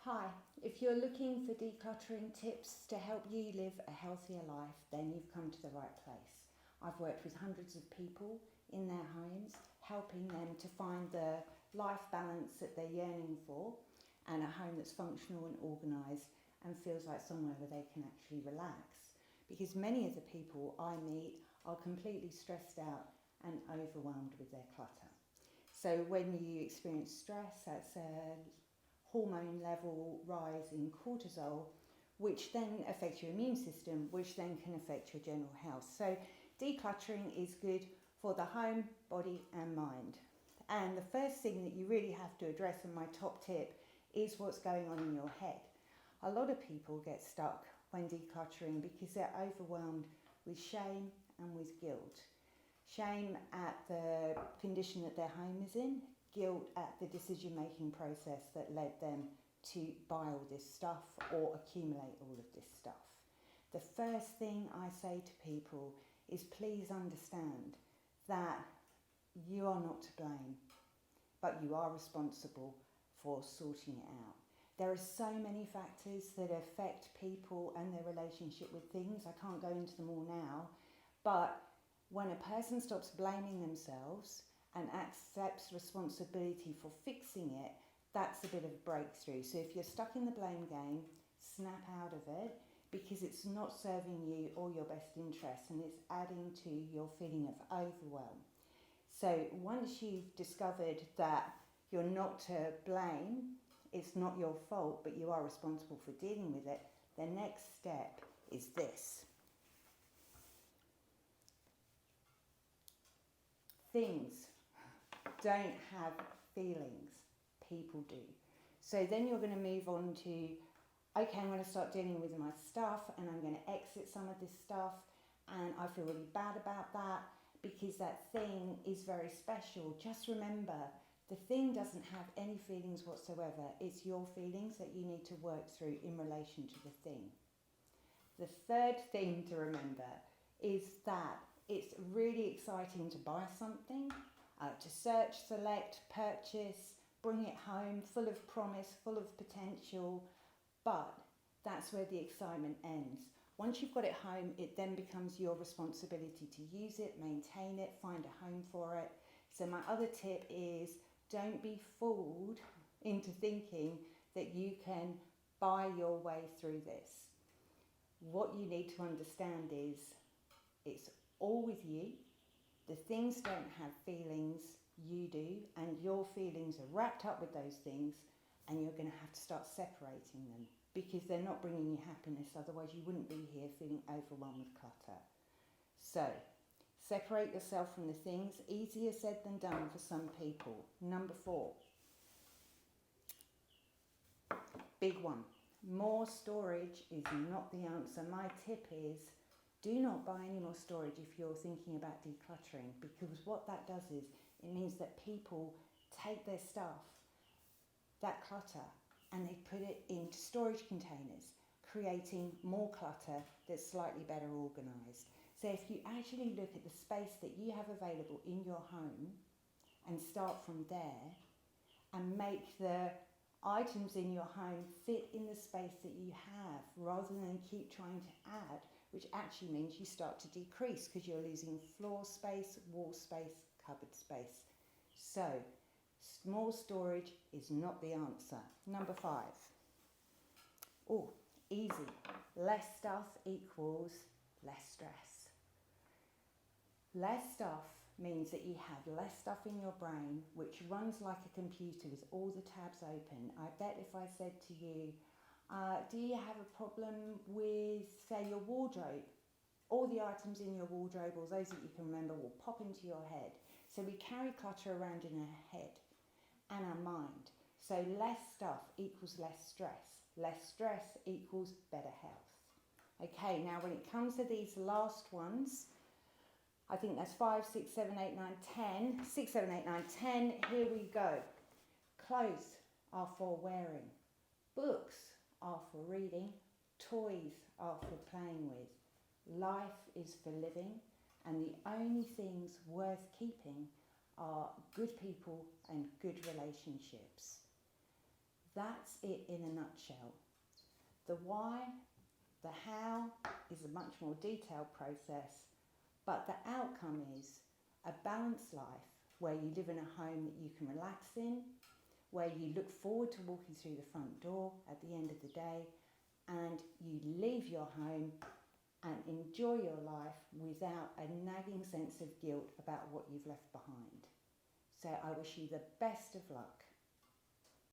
Hi, if you're looking for decluttering tips to help you live a healthier life, then you've come to the right place. I've worked with hundreds of people in their homes, helping them to find the life balance that they're yearning for and a home that's functional and organised and feels like somewhere where they can actually relax. Because many of the people I meet are completely stressed out and overwhelmed with their clutter. So when you experience stress, that's a hormone level rise in cortisol, which then affects your immune system, which then can affect your general health. So decluttering is good for the home, body and mind. And the first thing that you really have to address, and my top tip, is what's going on in your head. A lot of people get stuck when decluttering because they're overwhelmed with shame and with guilt. Shame at the condition that their home is in, guilt at the decision-making process that led them to buy all this stuff or accumulate all of this stuff. The first thing I say to people is please understand that you are not to blame, but you are responsible for sorting it out. There are so many factors that affect people and their relationship with things. I can't go into them all now, but when a person stops blaming themselves and accepts responsibility for fixing it, that's a bit of a breakthrough. So if you're stuck in the blame game, snap out of it, because it's not serving you or your best interests and it's adding to your feeling of overwhelm. So once you've discovered that you're not to blame, it's not your fault, but you are responsible for dealing with it, the next step is this. Things don't have feelings, people do. So then you're going to move on to, okay, I'm going to start dealing with my stuff and I'm going to exit some of this stuff, and I feel really bad about that because that thing is very special. Just remember, the thing doesn't have any feelings whatsoever. It's your feelings that you need to work through in relation to the thing. The third thing to remember is that it's really exciting to buy something, to search, select, purchase, bring it home, full of promise, full of potential, but that's where the excitement ends. Once you've got it home, it then becomes your responsibility to use it, maintain it, find a home for it. So my other tip is don't be fooled into thinking that you can buy your way through this. What you need to understand is it's all with you. The things don't have feelings, you do, and your feelings are wrapped up with those things, and you're going to have to start separating them because they're not bringing you happiness, otherwise you wouldn't be here feeling overwhelmed with clutter. So, separate yourself from the things, easier said than done for some people. Number 4, big one, more storage is not the answer. My tip is do not buy any more storage if you're thinking about decluttering, because what that does is it means that people take their stuff, that clutter, and they put it into storage containers, creating more clutter that's slightly better organised. So if you actually look at the space that you have available in your home and start from there and make the items in your home fit in the space that you have rather than keep trying to add, which actually means you start to decrease because you're losing floor space, wall space, cupboard space. So small storage is not the answer. Number 5. Oh, easy. Less stuff equals less stress. Less stuff means that you have less stuff in your brain, which runs like a computer with all the tabs open. I bet if I said to you, do you have a problem with, say, your wardrobe? All the items in your wardrobe, or those that you can remember, will pop into your head. So we carry clutter around in our head and our mind. So less stuff equals less stress. Less stress equals better health. Okay, now when it comes to these last ones, I think that's 5, 6, 7, 8, 9, 10. 6, 7, 8, 9, 10. Here we go. Clothes are for wearing. Books are for reading. Toys are for playing with. Life is for living. And the only things worth keeping are good people and good relationships. That's it in a nutshell. The why, the how is a much more detailed process, but the outcome is a balanced life where you live in a home that you can relax in, where you look forward to walking through the front door at the end of the day, and you leave your home and enjoy your life without a nagging sense of guilt about what you've left behind. So I wish you the best of luck.